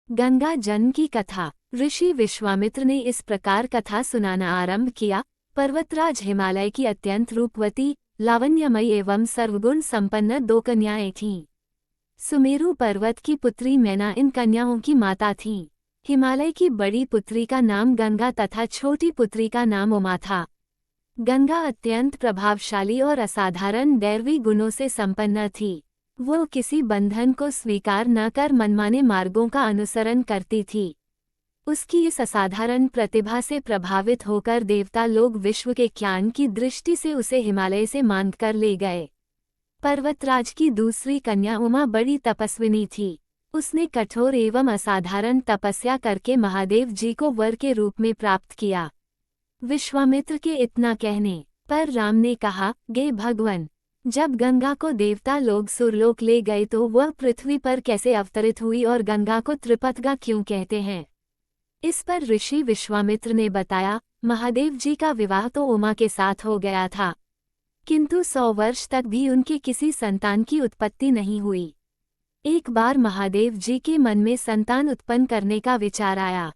गंगा जन्म की कथा। ऋषि विश्वामित्र ने इस प्रकार कथा सुनाना आरंभ किया। पर्वतराज हिमालय की अत्यंत रूपवती, लावण्यमयी एवं सर्वगुण संपन्न दो कन्याएं थीं। सुमेरु पर्वत की पुत्री मैना इन कन्याओं की माता थीं। हिमालय की बड़ी पुत्री का नाम गंगा तथा छोटी पुत्री का नाम उमा था। गंगा अत्यंत प्रभावशाली और असाधारण दैवी गुणों से संपन्न थी। वो किसी बंधन को स्वीकार न कर मनमाने मार्गों का अनुसरण करती थी। उसकी इस असाधारण प्रतिभा से प्रभावित होकर देवता लोग विश्व के ज्ञान की दृष्टि से उसे हिमालय से मांग कर ले गए। पर्वतराज की दूसरी कन्या उमा बड़ी तपस्विनी थी। उसने कठोर एवं असाधारण तपस्या करके महादेव जी को वर के रूप में प्राप्त किया। विश्वामित्र के इतना कहने पर राम ने कहा, गे भगवन, जब गंगा को देवता लोग सुरलोक ले गए तो वह पृथ्वी पर कैसे अवतरित हुई और गंगा को त्रिपथगा क्यों कहते हैं? इस पर ऋषि विश्वामित्र ने बताया, महादेव जी का विवाह तो उमा के साथ हो गया था, किंतु 100 वर्ष तक भी उनके किसी संतान की उत्पत्ति नहीं हुई। एक बार महादेव जी के मन में संतान उत्पन्न करने का विचार आया।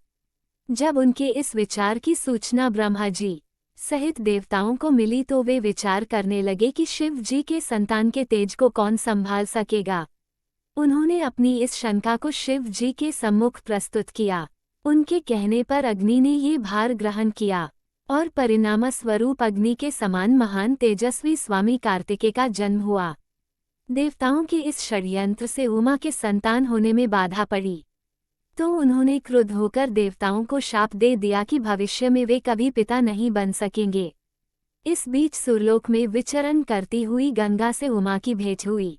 जब उनके इस विचार की सूचना ब्रह्मा जी सहित देवताओं को मिली तो वे विचार करने लगे कि शिव जी के संतान के तेज को कौन संभाल सकेगा। उन्होंने अपनी इस शंका को शिव जी के सम्मुख प्रस्तुत किया। उनके कहने पर अग्नि ने ये भार ग्रहण किया और परिणामस्वरूप अग्नि के समान महान तेजस्वी स्वामी कार्तिकेय का जन्म हुआ। देवताओं के इस षड्यंत्र से उमा के संतान होने में बाधा पड़ी तो उन्होंने क्रुद्ध होकर देवताओं को शाप दे दिया कि भविष्य में वे कभी पिता नहीं बन सकेंगे। इस बीच सुरलोक में विचरण करती हुई गंगा से उमा की भेंट हुई।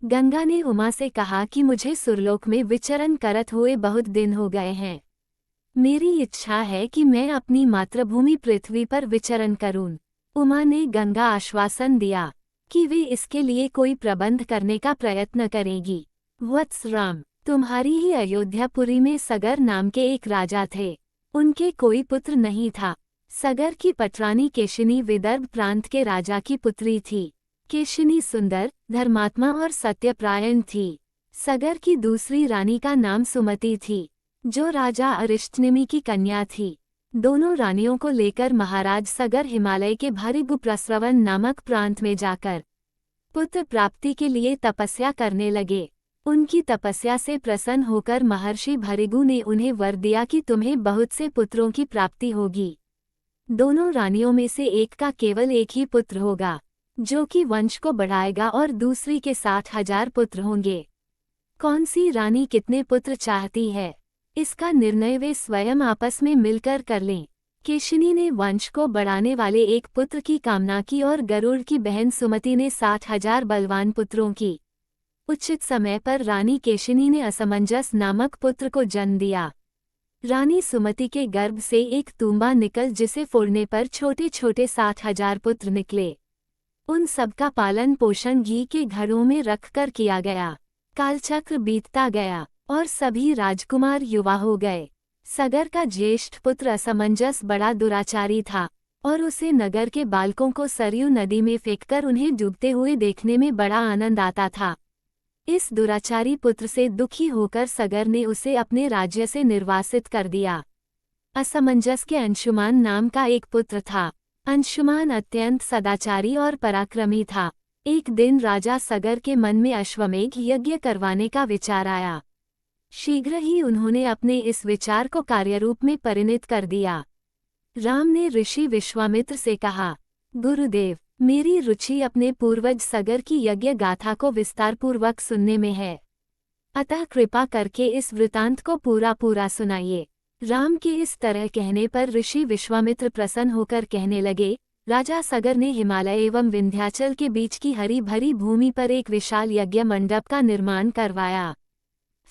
गंगा ने उमा से कहा कि मुझे सुरलोक में विचरण करत हुए बहुत दिन हो गए हैं। मेरी इच्छा है कि मैं अपनी मातृभूमि पृथ्वी पर विचरण करूं। उमा ने गंगा आश्वासन दिया कि वे इसके लिए कोई प्रबंध करने का प्रयत्न करेगी। वत्स राम, तुम्हारी ही अयोध्यापुरी में सगर नाम के एक राजा थे। उनके कोई पुत्र नहीं था। सगर की पटरानी केशिनी विदर्भ प्रांत के राजा की पुत्री थी। केशिनी सुंदर, धर्मात्मा और सत्यप्रायण थी। सगर की दूसरी रानी का नाम सुमति थी, जो राजा अरिष्टनेमि की कन्या थी। दोनों रानियों को लेकर महाराज सगर हिमालय के भृगुप्रस्रवण नामक प्रांत में जाकर पुत्र प्राप्ति के लिए तपस्या करने लगे। उनकी तपस्या से प्रसन्न होकर महर्षि भृगु ने उन्हें वर दिया कि तुम्हें बहुत से पुत्रों की प्राप्ति होगी। दोनों रानियों में से एक का केवल एक ही पुत्र होगा, जो कि वंश को बढ़ाएगा और दूसरी के 60,000 पुत्र होंगे। कौन सी रानी कितने पुत्र चाहती है, इसका निर्णय वे स्वयं आपस में मिलकर कर लें। केशिनी ने वंश को बढ़ाने वाले एक पुत्र की कामना की और गरुड़ की बहन सुमति ने 60,000 बलवान पुत्रों की। उचित समय पर रानी केशिनी ने असमंजस नामक पुत्र को जन्म दिया। रानी सुमति के गर्भ से एक तूंबा निकल जिसे फोड़ने पर छोटे छोटे 60,000 पुत्र निकले। उन सबका पालन पोषण घी के घड़ों में रखकर किया गया। कालचक्र बीतता गया और सभी राजकुमार युवा हो गए। सगर का ज्येष्ठ पुत्र असमंजस बड़ा दुराचारी था और उसे नगर के बालकों को सरयू नदी में फेंककर उन्हें डूबते हुए देखने में बड़ा आनंद आता था। इस दुराचारी पुत्र से दुखी होकर सगर ने उसे अपने राज्य से निर्वासित कर दिया। असमंजस के अंशुमान नाम का एक पुत्र था। अंशुमान अत्यंत सदाचारी और पराक्रमी था। एक दिन राजा सगर के मन में अश्वमेघ यज्ञ करवाने का विचार आया। शीघ्र ही उन्होंने अपने इस विचार को कार्यरूप में परिणत कर दिया। राम ने ऋषि विश्वामित्र से कहा, गुरुदेव, मेरी रुचि अपने पूर्वज सगर की यज्ञ गाथा को विस्तारपूर्वक सुनने में है, अतः कृपा करके इस वृतांत को पूरा सुनाइए। राम के इस तरह कहने पर ऋषि विश्वामित्र प्रसन्न होकर कहने लगे, राजा सगर ने हिमालय एवं विंध्याचल के बीच की हरी भरी भूमि पर एक विशाल यज्ञ मंडप का निर्माण करवाया।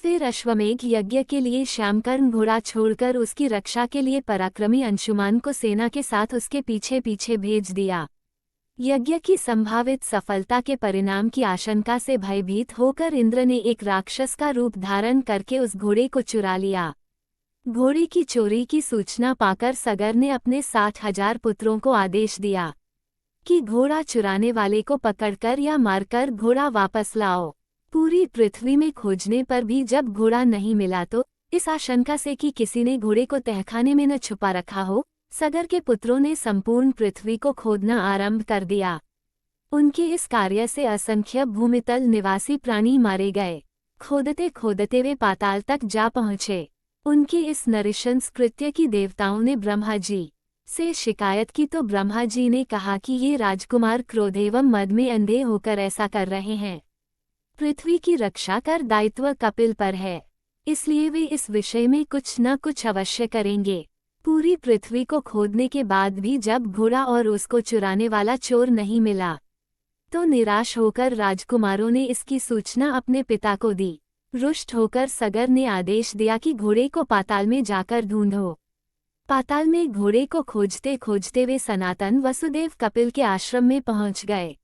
फिर अश्वमेघ यज्ञ के लिए श्यामकर्ण घोड़ा छोड़कर उसकी रक्षा के लिए पराक्रमी अंशुमान को सेना के साथ उसके पीछे पीछे भेज दिया। यज्ञ की संभावित सफलता के परिणाम की आशंका से भयभीत होकर इंद्र ने एक राक्षस का रूप धारण करके उस घोड़े को चुरा लिया। घोड़े की चोरी की सूचना पाकर सगर ने अपने 60,000 पुत्रों को आदेश दिया कि घोड़ा चुराने वाले को पकड़कर या मारकर घोड़ा वापस लाओ। पूरी पृथ्वी में खोजने पर भी जब घोड़ा नहीं मिला तो इस आशंका से कि किसी ने घोड़े को तहखाने में न छुपा रखा हो, सगर के पुत्रों ने संपूर्ण पृथ्वी को खोदना आरंभ कर दिया। उनके इस कार्य से असंख्य भूमितल निवासी प्राणी मारे गए। खोदते खोदते वे पाताल तक जा पहुँचे। उनके इस नृशंस कृत्य की देवताओं ने ब्रह्मा जी से शिकायत की तो ब्रह्मा जी ने कहा कि ये राजकुमार क्रोध एवं मद में अंधे होकर ऐसा कर रहे हैं। पृथ्वी की रक्षा कर दायित्व कपिल पर है, इसलिए वे इस विषय में कुछ न कुछ अवश्य करेंगे। पूरी पृथ्वी को खोदने के बाद भी जब घोड़ा और उसको चुराने वाला चोर नहीं मिला, तो निराश होकर राजकुमारों ने इसकी सूचना अपने पिता को दी। रुष्ट होकर सगर ने आदेश दिया कि घोड़े को पाताल में जाकर ढूंढो। पाताल में घोड़े को खोजते खोजते वे सनातन वसुदेव कपिल के आश्रम में पहुंच गए।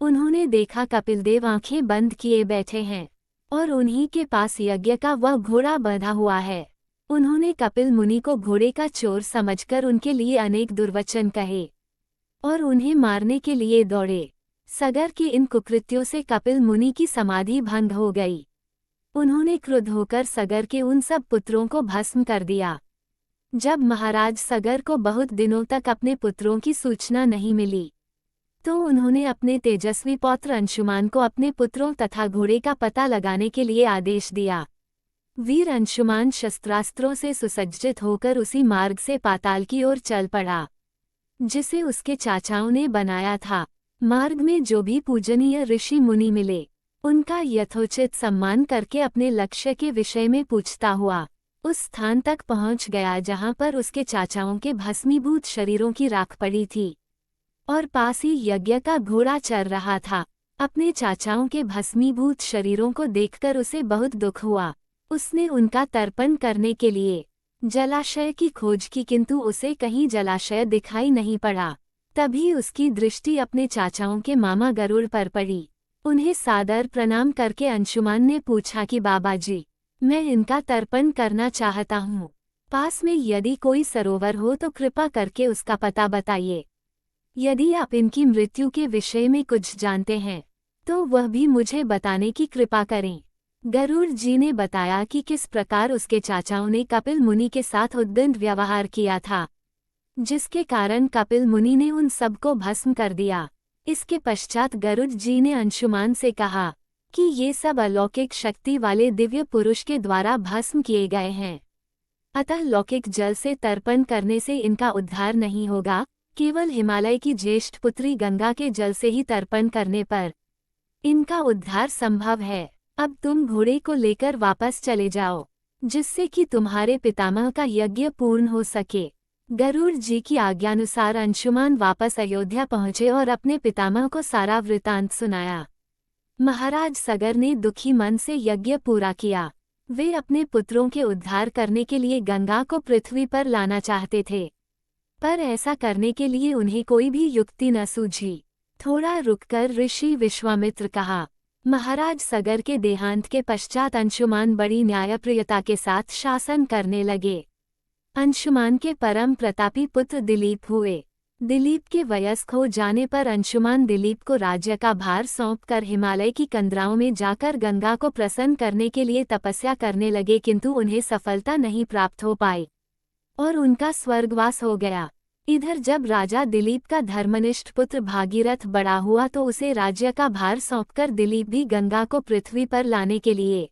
उन्होंने देखा कपिल देव आंखें बंद किए बैठे हैं और उन्हीं के पास यज्ञ का वह घोड़ा बंधा हुआ है। उन्होंने कपिल मुनि को घोड़े का चोर समझकर उनके लिए अनेक दुर्वचन कहे और उन्हें मारने के लिए दौड़े। सगर के इन कुकृत्यों से कपिल मुनि की समाधि भंग हो गई। उन्होंने क्रुद्ध होकर सगर के उन सब पुत्रों को भस्म कर दिया। जब महाराज सगर को बहुत दिनों तक अपने पुत्रों की सूचना नहीं मिली, तो उन्होंने अपने तेजस्वी पौत्र अंशुमान को अपने पुत्रों तथा घोड़े का पता लगाने के लिए आदेश दिया। वीर अंशुमान शस्त्रास्त्रों से सुसज्जित होकर उसी मार्ग से पाताल की ओर चल पड़ा जिसे उसके चाचाओं ने बनाया था। मार्ग में जो भी पूजनीय ऋषि मुनि मिले, उनका यथोचित सम्मान करके अपने लक्ष्य के विषय में पूछता हुआ उस स्थान तक पहुंच गया जहां पर उसके चाचाओं के भस्मीभूत शरीरों की राख पड़ी थी और पास ही यज्ञ का घोड़ा चल रहा था। अपने चाचाओं के भस्मीभूत शरीरों को देखकर उसे बहुत दुख हुआ। उसने उनका तर्पण करने के लिए जलाशय की खोज की, किंतु उसे कहीं जलाशय दिखाई नहीं पड़ा। तभी उसकी दृष्टि अपने चाचाओं के मामा गरुड़ पर पड़ी। उन्हें सादर प्रणाम करके अंशुमान ने पूछा कि बाबाजी, मैं इनका तर्पण करना चाहता हूँ। पास में यदि कोई सरोवर हो तो कृपा करके उसका पता बताइए। यदि आप इनकी मृत्यु के विषय में कुछ जानते हैं तो वह भी मुझे बताने की कृपा करें। गरुड़ जी ने बताया कि किस प्रकार उसके चाचाओं ने कपिल मुनि के साथ उद्दंड व्यवहार किया था, जिसके कारण कपिल मुनि ने उन सबको भस्म कर दिया। इसके पश्चात गरुड़ जी ने अंशुमान से कहा कि ये सब अलौकिक शक्ति वाले दिव्य पुरुष के द्वारा भस्म किए गए हैं, अतः लौकिक जल से तर्पण करने से इनका उद्धार नहीं होगा। केवल हिमालय की ज्येष्ठ पुत्री गंगा के जल से ही तर्पण करने पर इनका उद्धार संभव है। अब तुम घोड़े को लेकर वापस चले जाओ, जिससे कि तुम्हारे पितामह का यज्ञ पूर्ण हो सके। गरुड़ जी की आज्ञानुसार अंशुमान वापस अयोध्या पहुंचे और अपने पितामह को सारा वृतांत सुनाया। महाराज सगर ने दुखी मन से यज्ञ पूरा किया। वे अपने पुत्रों के उद्धार करने के लिए गंगा को पृथ्वी पर लाना चाहते थे, पर ऐसा करने के लिए उन्हें कोई भी युक्ति न सूझी। थोड़ा रुककर ऋषि विश्वामित्र कहा, महाराज सगर के देहांत के पश्चात अंशुमान बड़ी न्यायप्रियता के साथ शासन करने लगे। अंशुमान के परम प्रतापी पुत्र दिलीप हुए। दिलीप के वयस्क हो जाने पर अंशुमान दिलीप को राज्य का भार सौंपकर हिमालय की कंदराओं में जाकर गंगा को प्रसन्न करने के लिए तपस्या करने लगे, किंतु उन्हें सफलता नहीं प्राप्त हो पाई और उनका स्वर्गवास हो गया। इधर जब राजा दिलीप का धर्मनिष्ठ पुत्र भागीरथ बड़ा हुआ तो उसे राज्य का भार सौंपकर दिलीप भी गंगा को पृथ्वी पर लाने के लिए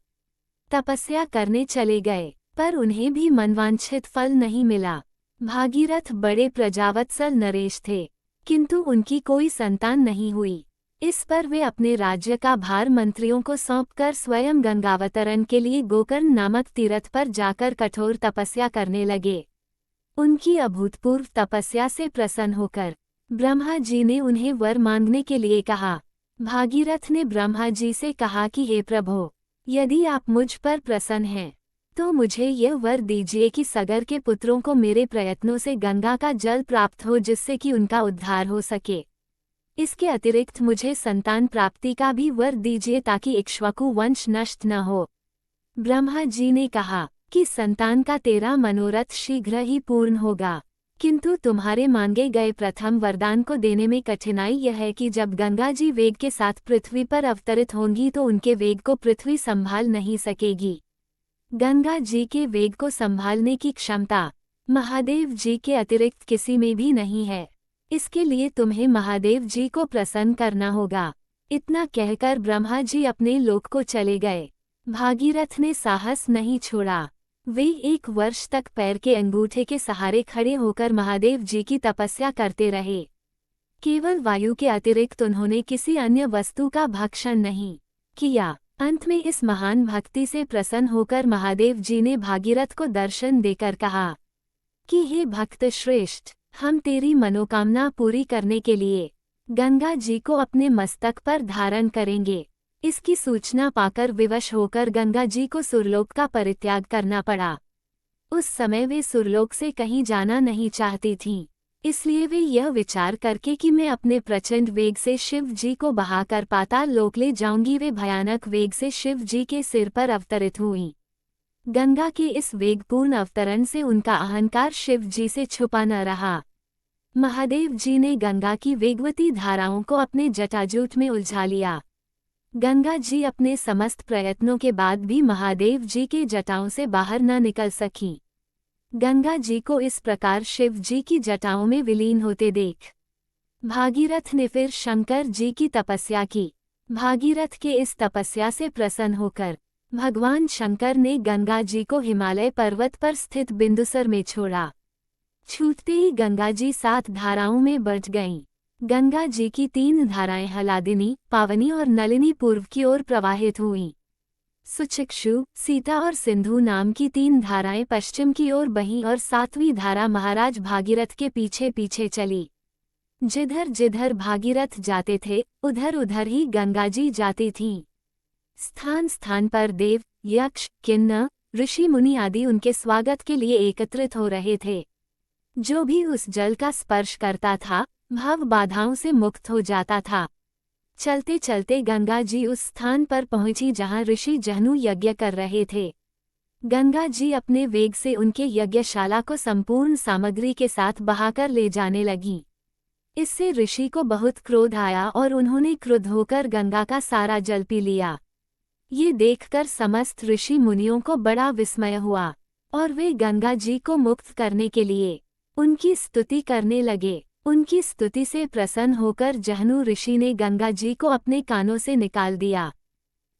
तपस्या करने चले गए, पर उन्हें भी मनवांछित फल नहीं मिला। भागीरथ बड़े प्रजावत्सल नरेश थे, किंतु उनकी कोई संतान नहीं हुई। इस पर वे अपने राज्य का भार मंत्रियों को सौंपकर स्वयं गंगावतरण के लिए गोकर्ण नामक तीर्थ पर जाकर कठोर तपस्या करने लगे। उनकी अभूतपूर्व तपस्या से प्रसन्न होकर ब्रह्मा जी ने उन्हें वर मांगने के लिए कहा। भागीरथ ने ब्रह्मा जी से कहा कि हे प्रभो, यदि आप मुझ पर प्रसन्न हैं तो मुझे यह वर दीजिए कि सगर के पुत्रों को मेरे प्रयत्नों से गंगा का जल प्राप्त हो, जिससे कि उनका उद्धार हो सके। इसके अतिरिक्त मुझे संतान प्राप्ति का भी वर दीजिए ताकि इक्ष्वाकु वंश नष्ट न हो। ब्रह्मा जी ने कहा कि संतान का तेरा मनोरथ शीघ्र ही पूर्ण होगा, किंतु तुम्हारे मांगे गए प्रथम वरदान को देने में कठिनाई यह है कि जब गंगा जी वेग के साथ पृथ्वी पर अवतरित होंगी तो उनके वेग को पृथ्वी संभाल नहीं सकेगी। गंगा जी के वेग को संभालने की क्षमता महादेव जी के अतिरिक्त किसी में भी नहीं है। इसके लिए तुम्हें महादेव जी को प्रसन्न करना होगा। इतना कहकर ब्रह्मा जी अपने लोक को चले गए। भागीरथ ने साहस नहीं छोड़ा। वे 1 वर्ष तक पैर के अंगूठे के सहारे खड़े होकर महादेव जी की तपस्या करते रहे। केवल वायु के अतिरिक्त उन्होंने किसी अन्य वस्तु का भक्षण नहीं किया। अंत में इस महान भक्ति से प्रसन्न होकर महादेव जी ने भागीरथ को दर्शन देकर कहा कि हे भक्त श्रेष्ठ, हम तेरी मनोकामना पूरी करने के लिए गंगा जी को अपने मस्तक पर धारण करेंगे। इसकी सूचना पाकर विवश होकर गंगा जी को सुरलोक का परित्याग करना पड़ा। उस समय वे सुरलोक से कहीं जाना नहीं चाहती थीं। इसलिए वे यह विचार करके कि मैं अपने प्रचंड वेग से शिव जी को बहाकर पाताल लोक ले जाऊंगी, वे भयानक वेग से शिव जी के सिर पर अवतरित हुईं। गंगा के इस वेगपूर्ण अवतरण से उनका अहंकार शिव जी से छुपा न रहा। महादेव जी ने गंगा की वेगवती धाराओं को अपने जटाजूट में उलझा लिया। गंगा जी अपने समस्त प्रयत्नों के बाद भी महादेव जी के जटाओं से बाहर न निकल सकीं। गंगा जी को इस प्रकार शिव जी की जटाओं में विलीन होते देख भागीरथ ने फिर शंकर जी की तपस्या की। भागीरथ के इस तपस्या से प्रसन्न होकर भगवान शंकर ने गंगा जी को हिमालय पर्वत पर स्थित बिंदुसर में छोड़ा। छूटते ही गंगा जी 7 धाराओं में बट गईं। गंगा जी की 3 धाराएं हलादिनी, पावनी और नलिनी पूर्व की ओर प्रवाहित हुईं। सुचिक्षु, सीता और सिंधु नाम की 3 धाराएं पश्चिम की ओर बहीं और 7वीं धारा महाराज भागीरथ के पीछे पीछे चली। जिधर जिधर भागीरथ जाते थे उधर उधर ही गंगा जी जाती थीं। स्थान स्थान पर देव, यक्ष, किन्नर, ऋषि मुनि आदि उनके स्वागत के लिए एकत्रित हो रहे थे। जो भी उस जल का स्पर्श करता था भव बाधाओं से मुक्त हो जाता था। चलते चलते गंगा जी उस स्थान पर पहुंची जहां ऋषि जहनु यज्ञ कर रहे थे। गंगा जी अपने वेग से उनके यज्ञशाला को संपूर्ण सामग्री के साथ बहाकर ले जाने लगीं। इससे ऋषि को बहुत क्रोध आया और उन्होंने क्रुद्ध होकर गंगा का सारा जल पी लिया। ये देखकर समस्त ऋषि मुनियों को बड़ा विस्मय हुआ और वे गंगा जी को मुक्त करने के लिए उनकी स्तुति करने लगे। उनकी स्तुति से प्रसन्न होकर जहनु ऋषि ने गंगा जी को अपने कानों से निकाल दिया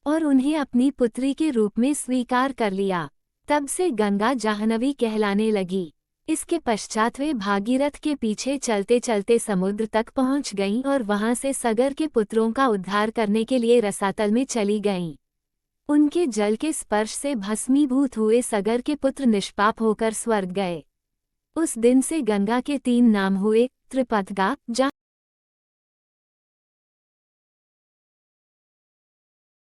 और उन्हें अपनी पुत्री के रूप में स्वीकार कर लिया। तब से गंगा जाह्नवी कहलाने लगी। इसके पश्चात वे भागीरथ के पीछे चलते चलते समुद्र तक पहुंच गईं और वहां से सगर के पुत्रों का उद्धार करने के लिए रसातल में चली गईं। उनके जल के स्पर्श से भस्मीभूत हुए सगर के पुत्र निष्पाप होकर स्वर्ग गए। उस दिन से गंगा के 3 नाम हुए, त्रिपथगा,